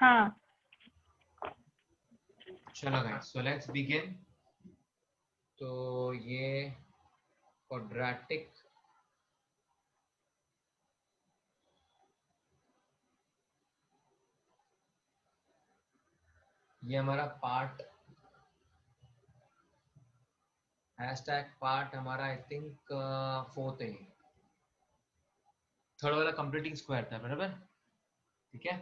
हाँ। चलो guys, so let's begin. तो ये क्वाड्रेटिक ये हमारा पार्ट पार्ट हमारा आई थिंक फोर्थ है। थर्ड वाला कंप्लीटिंग स्क्वायर था, बराबर। ठीक है,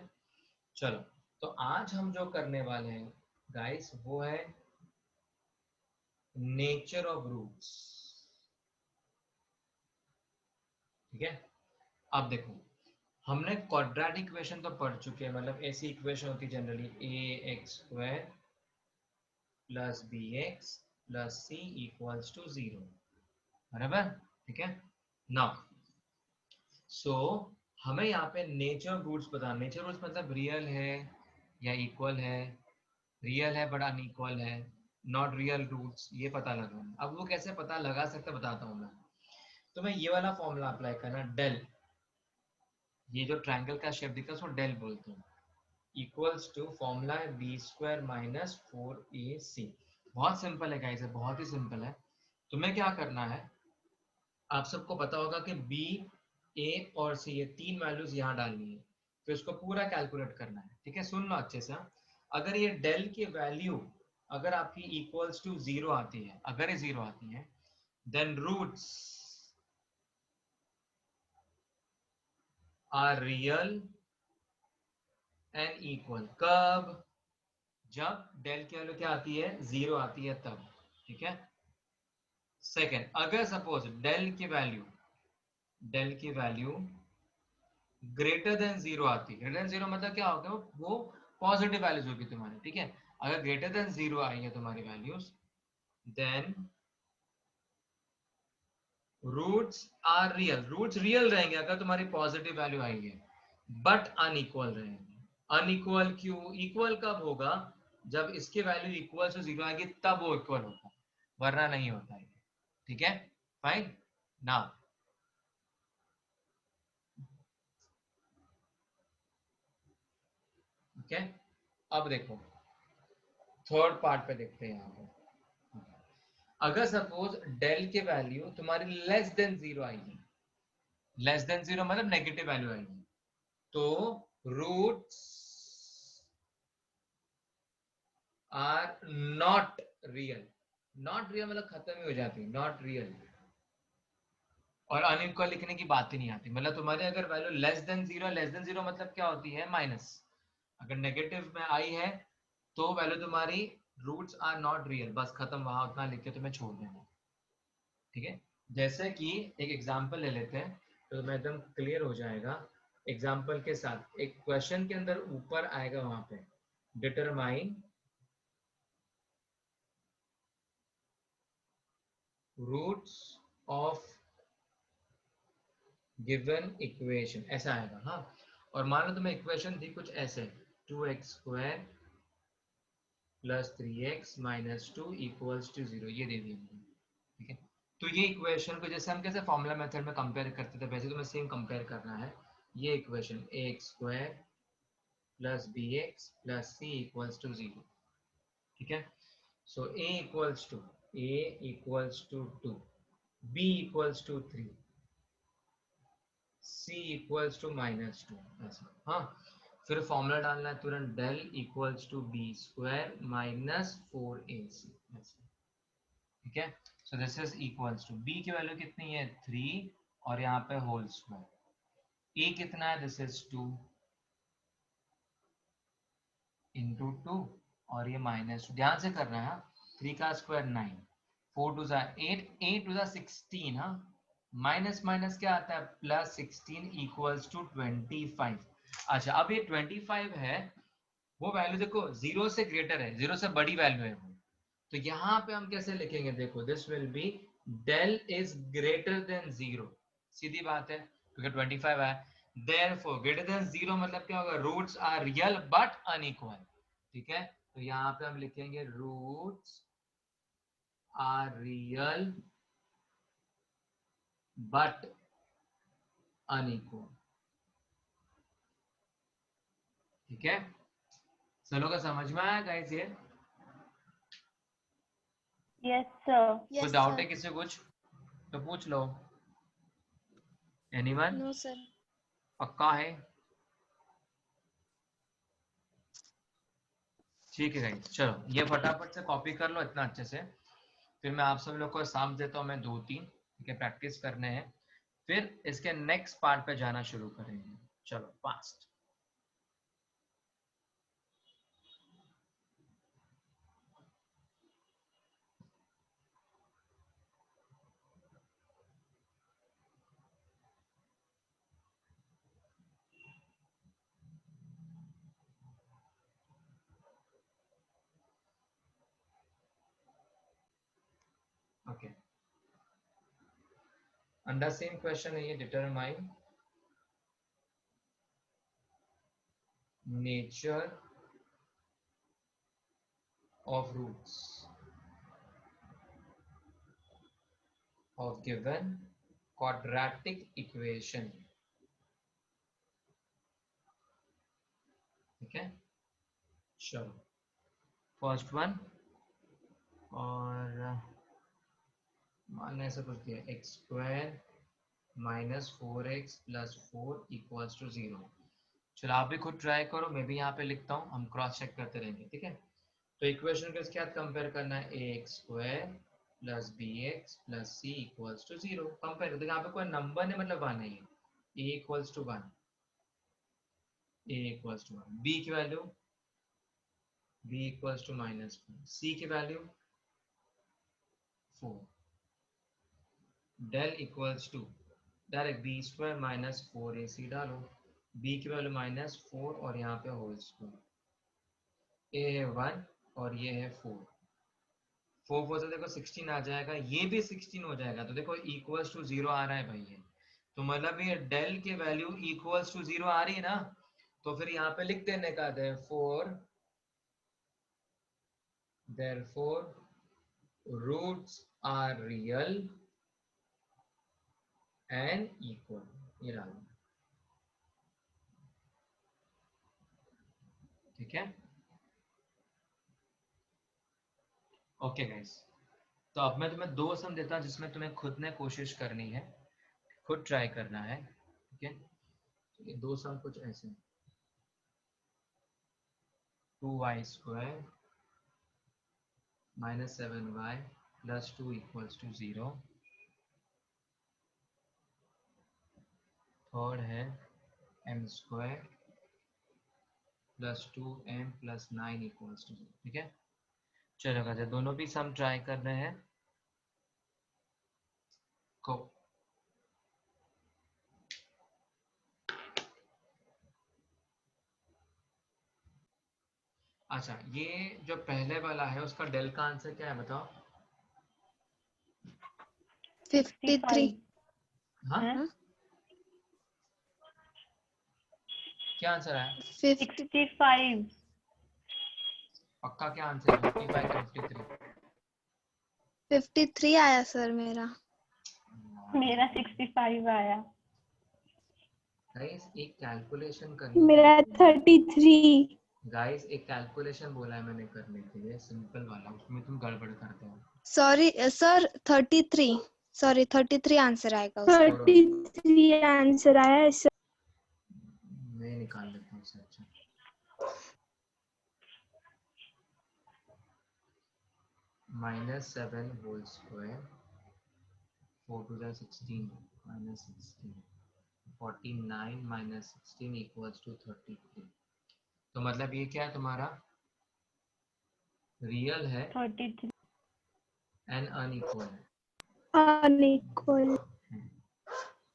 चलो। तो आज हम जो करने वाले हैं गाइस वो है नेचर ऑफ रूट्स। ठीक है, अब देखो, हमने क्वाड्रेटिक इक्वेशन तो पढ़ चुके हैं, मतलब ऐसी इक्वेशन होती है generally a x square plus b x plus c equals to 0, बराबर। ठीक है, नाउ सो हमें यहाँ पे नेचर रूट्स बताना। नेचर रूट्स मतलब रियल है या इक्वल है, रियल है बट अनइक्वल है, नॉट रियल रूट्स, ये पता लगाना। अब वो कैसे पता लगा सकते बताता हूँ मैं। तो मैं ये वाला फॉर्मूला अप्लाई करना, डेल, ये जो ट्रायंगल का शेप दिखता है उसको डेल बोलते हैं, इक्वल्स टू फॉर्मूला है बी स्क्वायर माइनस 4ac। बहुत सिंपल है गाइस, बहुत ही सिंपल है। तुम्हें क्या करना है, आप सबको पता होगा कि बी, ए और सी, ये तीन वैल्यूज यहाँ डालनी है, फिर उसको पूरा कैलकुलेट करना है। ठीक है, सुन लो अच्छे से। अगर ये डेल की वैल्यू अगर आपकी इक्वल्स टू 0 आती है, अगर ये 0 आती है, then roots are real and equal. कब? जब डेल की वैल्यू क्या आती है, 0 आती है, तब। ठीक है, सेकेंड, अगर सपोज डेल की वैल्यू ग्रेटर देन 0 आती है, ग्रेटर देन 0 मतलब क्या होगा, वो पॉजिटिव वैल्यूज होगी तुम्हारी। ठीक है, अगर ग्रेटर देन 0 आई है तुम्हारी values, then roots are real. Roots real रहेंगे अगर तुम्हारी पॉजिटिव वैल्यू आई है, बट अनइक्वल रहेंगे। अनइक्वल क्यों? इक्वल कब होगा, जब इसकी वैल्यू इक्वल टू 0 आएगी, तब वो इक्वल होगा, वरना नहीं होता है। ठीक है, फाइन। नाउ ठीक है, अब देखो थर्ड पार्ट पे देखते हैं। यहाँ पे अगर सपोज डेल के वैल्यू तुम्हारी लेस देन 0 आएगी, लेस देन 0 मतलब नेगेटिव वैल्यू आएगी, तो roots are not real. Not real मतलब खत्म ही हो जाती है, नॉट रियल। और अनइक्वल लिखने की बात ही नहीं आती, मतलब तुम्हारी अगर value less than 0, less than 0 मतलब क्या होती है, माइनस। अगर नेगेटिव में आई है तो वैल्यू तुम्हारी रूट्स आर नॉट रियल, बस खत्म, वहां उतना लिख के तुम्हें छोड़ देना। ठीक है, जैसे कि एक एग्जांपल ले लेते हैं तो तुम्हें एकदम क्लियर हो जाएगा। एग्जांपल के साथ एक क्वेश्चन के अंदर ऊपर आएगा, वहां पे determine roots of given equation, ऐसा आएगा। हाँ, और मान लो तुम्हें इक्वेशन थी कुछ ऐसे, 2x square plus 3x minus 2 equals to 0, ये दे दी। ठीक है, तो ये इक्वेशन को जैसे हम कैसे फॉर्मूला मेथड में कंपेयर करते थे, वैसे तुम्हें सेम कंपेयर करना है। ये equation ax square plus bx plus c equals to 0। ठीक है, so a equals to 2, b equals to 3, c equals to minus 2, ऐसा। हाँ, फिर फॉर्मूला डालना है तुरंत, del equals to b square minus 4ac, ऐसा। ठीक है, so this is equals to, b की वैल्यू कितनी है 3, और यहाँ पे होल स्क्वायर। ए कितना है, दिस इज 2 इंटू 2, और ये माइनस 2, ध्यान से करना है। 3 का स्क्वायर 9, 4 टू जा 8, 8 टू जा 16। हाँ, माइनस माइनस क्या आता है, प्लस 16 इक्वल्स टू 25। अच्छा, अब ये 25 है, वो वैल्यू देखो 0 से ग्रेटर है, 0 से बड़ी वैल्यू है वो। तो यहाँ पे हम कैसे लिखेंगे, देखो this will be del is greater than 0, सीधी बात है, क्योंकि 25 है। देयरफॉर ग्रेटर देन 0 मतलब क्या होगा, roots are real but unequal. ठीक है, तो यहाँ पे हम लिखेंगे roots are real but unequal. ठीक है, चलो का समझ में आया गाइस ये? Yes sir. कोई डाउट है किसी कुछ तो पूछ लो। एनीवन? No sir. पक्का है? ठीक है गाइस, चलो ये फटाफट से कॉपी कर लो इतना अच्छे से, फिर मैं आप सब लोग को साम देता हूँ मैं 2-3, ठीक है, प्रैक्टिस करने हैं, फिर इसके नेक्स्ट पार्ट पे जाना शुरू करेंगे। चलो fast. Okay, under same question है ये, determine nature of roots of given quadratic equation, ठीक है। चलो फर्स्ट वन, और मान ऐसा कुछ दिया, x square minus 4x plus 4 equals to 0। चलो आप भी खुद ट्राई करो, मैं भी यहाँ पे लिखता हूँ, हम क्रॉस चेक करते रहेंगे, ठीक है। तो इक्वेशन को इसके साथ कंपेयर करना है, a x square plus b x plus c equals to 0। Compare, तो यहाँ पे कोई नंबर नहीं मतलब वन है, ये a equals to 1, a equals to 1, b की value b equals to -4, c की value 4, del equals to direct b square minus 4ac डालो, b की वैल्यू -4 और यहाँ पे होल स्क्वायर, a है 1 और ये है 4, 4 से देखो 16 आ जाएगा, ये भी 16 हो जाएगा, तो देखो इक्वल्स टू 0 आ रहा है भाई ये, तो मतलब ये डेल की वैल्यू इक्वल्स टू 0 आ रही है ना, तो फिर यहाँ पे लिख देने का therefore roots are real and equal, ये डालना, ठीक है। ओके गाइस, तो अब मैं तुम्हें 2 सम देता हूं जिसमें तुम्हें खुद ने कोशिश करनी है, खुद ट्राई करना है, ठीक है। तो ये 2 सम कुछ ऐसे, 2y square minus 7y plus 2 equals to 0, third है m square plus 2m plus 9 equals to 0, ठीक है। चलो गाइस, दोनों भी सम ट्राई कर रहे हैं को। अच्छा, ये जो पहले वाला है उसका डेल का आंसर क्या है बताओ? 53। हाँ, हैं? क्या आंसर है? 65। पक्का क्या आंसर है? 55 या 53? 53 आया सर मेरा। मेरा 65 आया। गाइस एक कैलकुलेशन करनी मेरा थी। 33। गाइस एक कैलकुलेशन बोला है मैंने करने के लिए, सिंपल वाला, उसमें तुम गड़बड़ करते हो। सॉरी सर, 33, सॉरी 33 आंसर आएगा उसका। 33 आंसर आया है सर। मैं निकाल लेता हूँ सर। अच्छा, -7 whole square 4 to the 16 minus 16, 49 minus 16 equals to 33। तो मतलब ये क्या है तुम्हारा? रियल है 33। एंड अनइक्वल है। अनइक्वल।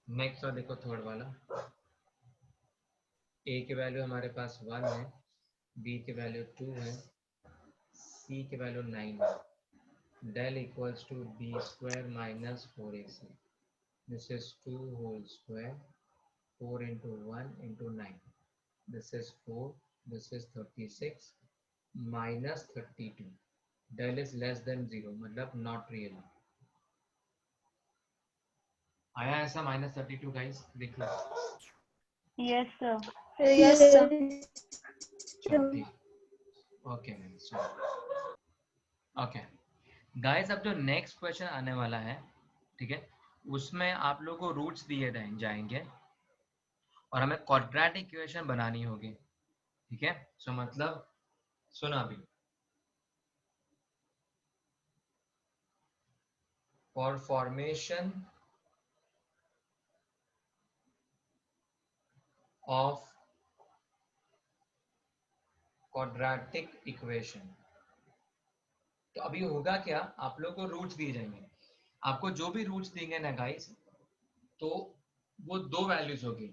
नेक्स्ट और देखो थर्ड वाला, ए की वैल्यू हमारे पास 1 है, बी की वैल्यू 2 है, सी की वैल्यू 9 है, del equals to b square minus 4ac, this is 2 whole square, 4 into 1 into 9, this is 4, this is 36 minus 32, del is less than 0 मतलब not real। आया ऐसा -32 गाइस, देख लो। Yes sir. Yes sir. चलो ठीक, ओके ओके गाइस, अब जो next question आने वाला है, ठीक है, उसमें आप लोगों को रूट्स दिए जाएंगे और हमें क्वाड्रेटिक इक्वेशन बनानी होगी, ठीक है। सो मतलब सुना अभी, for formation of quadratic equation, तो अभी होगा क्या, आप लोगों को रूट्स दिए जाएंगे, आपको जो भी रूट्स देंगे ना गाइस, तो वो दो वैल्यूज होगी,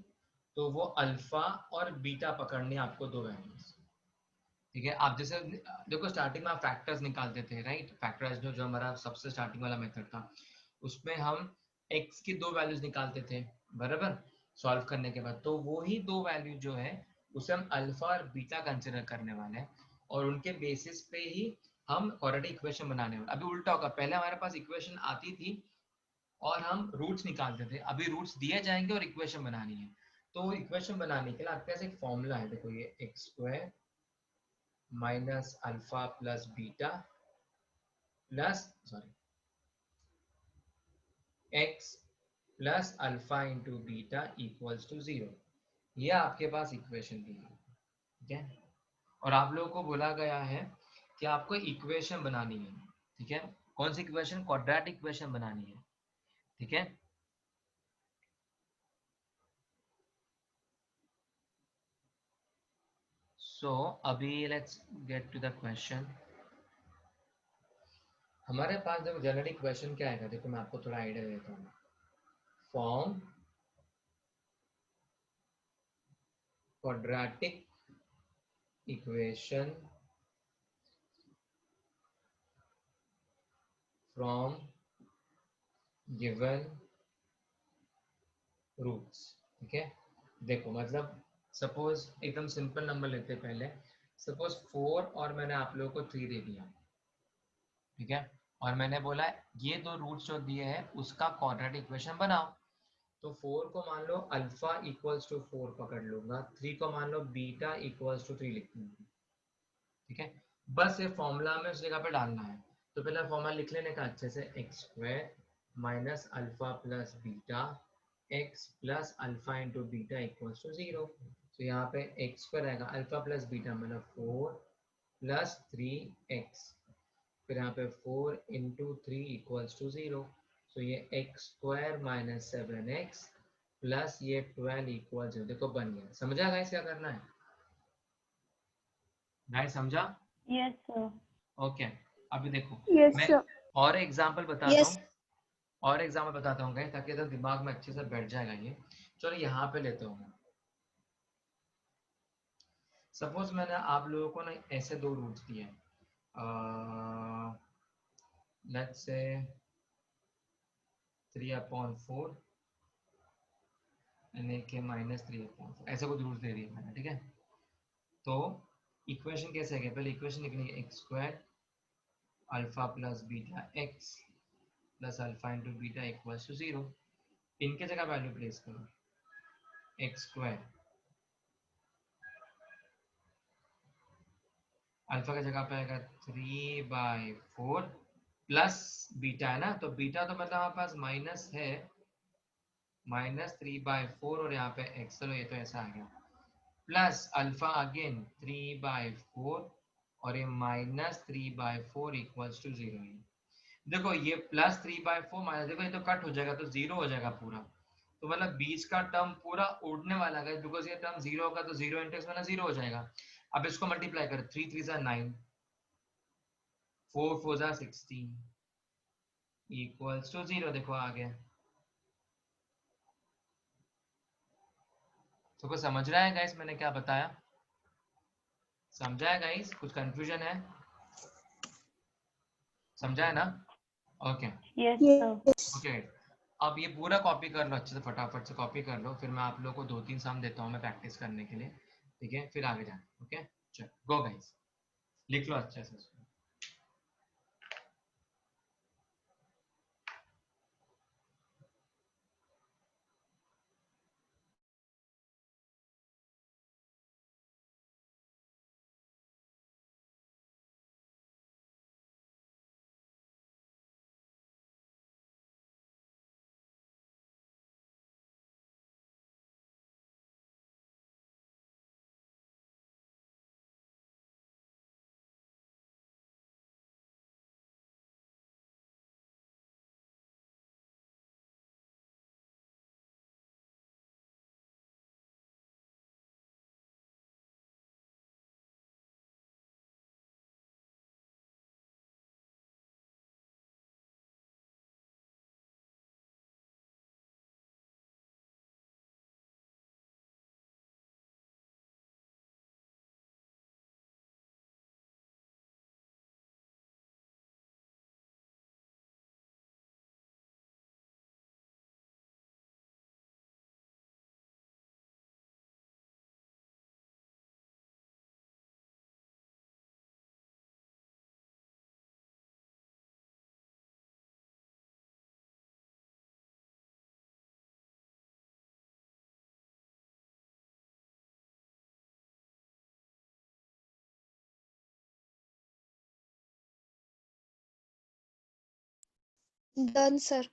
तो वो अल्फा और बीटा पकड़नी है आपको, दो वैल्यूज, ठीक है। आप जैसे देखो स्टार्टिंग में आप फैक्टर्स निकालते थे, राइट, फैक्टर्स जो हमारा सबसे स्टार्टिंग वाला मेथड था, उसमें हम x की दो वैल्यूज निकालते थे, बराबर, सॉल्व करने के बाद, तो वो ही दो वैल्यू जो है उसे हम अल्फा और बीटा कंसिडर करने वाले हैं, और उनके बेसिस पे ही हम क्वाड्रेटिक इक्वेशन बनाने वाले। अभी उल्टा होगा, पहले हमारे पास इक्वेशन आती थी और हम रूट्स निकालते थे, अभी रूट्स दिए जाएंगे और इक्वेशन बनानी है। तो इक्वेशन बनाने के लिए आपके पास एक फॉर्मूला है, देखो ये x square minus alpha plus beta plus x plus alpha into beta equals to 0, ये आपके पास इक्वेशन दी है, ठीक है। और आप लोगों को बोला गया है कि आपको इक्वेशन बनानी है, ठीक है। कौन सी इक्वेशन? क्वाड्रेटिक इक्वेशन बनानी है, ठीक है। सो अभी let's get to the question. हमारे पास देखो जनरली क्वेश्चन क्या आएगा, देखो मैं आपको थोड़ा आइडिया देता हूँ। Form quadratic equation from given roots, ठीक है। देखो मतलब सपोज एकदम सिंपल नंबर लेते हैं पहले, सपोज 4 और मैंने आप लोगों को 3 दे दिया, ठीक है, और मैंने बोला ये दो रूट्स जो दिए हैं उसका क्वाड्रेटिक इक्वेशन बनाओ। तो 4 को मान लो अल्फा इक्वल्स टू 4 पकड़ लूंगा, 3 को मान लो बीटा इक्वल्स टू 3 लिख लूंगा, ठीक है। बस ये फॉर्मूला में उस जगह पे डालना है। तो पहले फॉर्मूला लिख लेने का अच्छे से, x square minus alpha plus beta x plus alpha into beta equals to 0। तो यहाँ पे एक्स स्क्वायर आएगा, अल्फा प्लस बीटा मतलब 4 प्लस 3x, फिर यहाँ पे 4 इंटू 3 इक्वल्स टू 0। तो ये x square minus 7x plus ये 12 इक्वल 0, देखो बन गया। समझा गाइस क्या करना है? गाइस समझा? Yes, sir. ओके अभी देखो Yes, मैं sir. और एग्जांपल बताता Yes. हूँ, और एग्जांपल बताता हूँ गाइस, ताकि तो दिमाग में अच्छे से बैठ जाएगा ये। चलो यहाँ पे लेते हूँ मैं, सपोज मैंने आप लोगों को ना ऐसे दो रूट्स दिए, लेट्स से 3/4 एन ए के माइनस 3/4, ऐसे कुछ रूट्स दे दिए मैंने, ठीक है। तो इक्वेशन कैसे है, पहले इक्वेशन लिखनी है, x square alpha plus beta x plus alpha into beta equals to 0। इनके जगह वैल्यू प्लेस करो, एक्स स्क्वायर अल्फा की जगह पे आएगा 3/4 प्लस बीटा है ना, तो बीटा तो मतलब हमारे पास माइनस है, माइनस 3/4 और यहाँ पे एक्स, चलो ये तो ऐसा आ गया, प्लस अल्फा अगेन 3/4 और ये माइनस 3/4 इक्वल्स टू 0 है। देखो ये प्लस 3/4 माइनस, देखो ये तो कट हो जाएगा तो 0 हो जाएगा पूरा, तो मतलब बीच का टर्म पूरा उड़ने वाला है, बिकॉज ये टर्म 0 होगा तो 0 इंटू मतलब 0 हो जाएगा। अब इसको मल्टीप्लाई कर, 3 3 9, 4 4 16 इक्वल्स टू 0, देखो आ गया। तो कुछ समझ रहा है गाइस मैंने क्या बताया? समझा है गाइस? कुछ कंफ्यूजन है? समझा है ना? Okay Yes, sir. Yes. Okay अब ये पूरा कॉपी कर लो अच्छे से, फटाफट से कॉपी कर लो, फिर मैं आप लोगों को 2-3 सम देता हूँ मैं प्रैक्टिस करने के लिए, ठीक है, फिर आगे जाना। ओके चलो गो गाइस, लिख लो अच्छे से। Done, sir.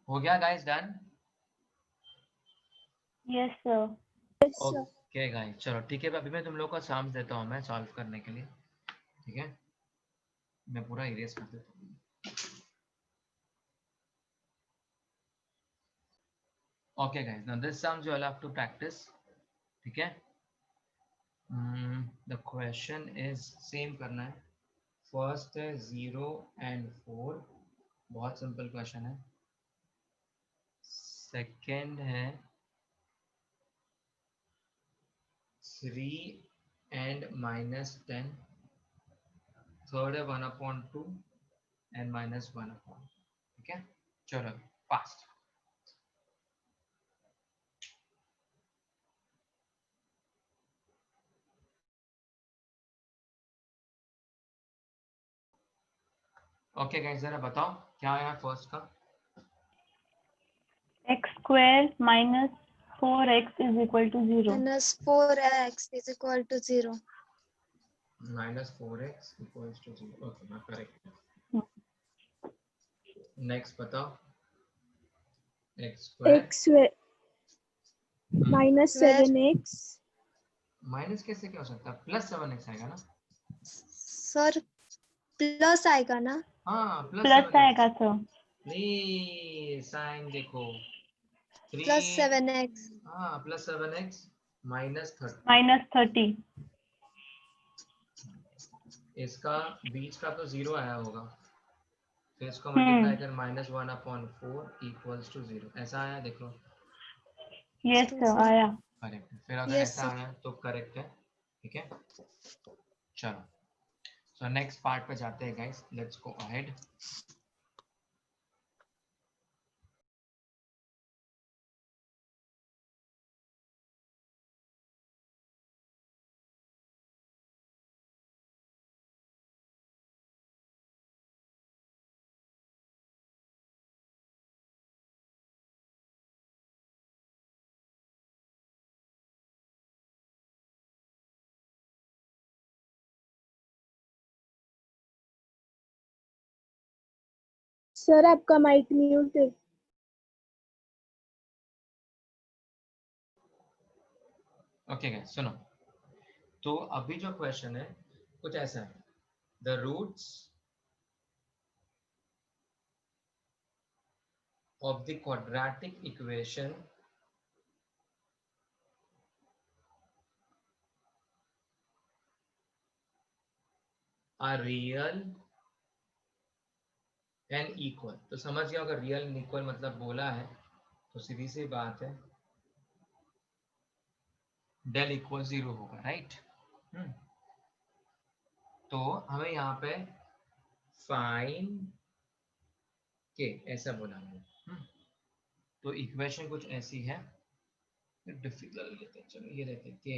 हो गया guys? Done? Yes, sir. Yes, sir. Okay guys, चलो ठीक है, अभी मैं तुम लोग को साम्स देता हूँ मैं सॉल्व करने के लिए, ठीक है? मैं पूरा इरेज कर देता हूँ। Okay guys, now this sums you all have to practice, ठीक है? द क्वेश्चन इज सेम करना है। फर्स्ट है 0 and 4, बहुत सिंपल क्वेश्चन है। सेकेंड है 3 and -10, थर्ड है 1/2 and -1/, ठीक है? चलो फास्ट। ओके गाइस, जरा बताओ क्या आया फर्स्ट का? X square minus 4x is equal to 0. Minus 4x is equal to 0. -4x equals to 0. Okay, मैं करेक्ट। नेक्स्ट बताओ। x square X minus Where? 7x. Minus कैसे क्या हो सकता है? +7x आएगा ना? सर प्लस आएगा ना? हाँ, Plus आएगा sir. नहीं, साइन देखो। Plus 7x. हाँ, +7x -30। Minus 30. इसका बीच का तो 0 आया होगा, फिर इसको मल्टीप्लाई कर -1/4 इक्वल्स टू 0, ऐसा आया देख लो। Yes sir, आया. करेक्ट है। फिर अगर Yes, ऐसा sir. आया तो करेक्ट है, ठीक है? चलो, सो नेक्स्ट पार्ट पे जाते हैं guys, let's go ahead. Sir आपका माइक म्यूट है। ओके गाइस, सुनो। तो अभी जो क्वेश्चन है कुछ ऐसा है, the roots of the quadratic equation are real and equal। तो समझ गया, अगर रियल एंड इक्वल मतलब बोला है तो सीधी सी बात है, डेल इक्वल 0 होगा, राइट? तो हमें यहाँ पे फाइंड के ऐसा बोला है। तो इक्वेशन कुछ ऐसी है, डिफिकल्ट लेते हैं, चलो ये लेते हैं कि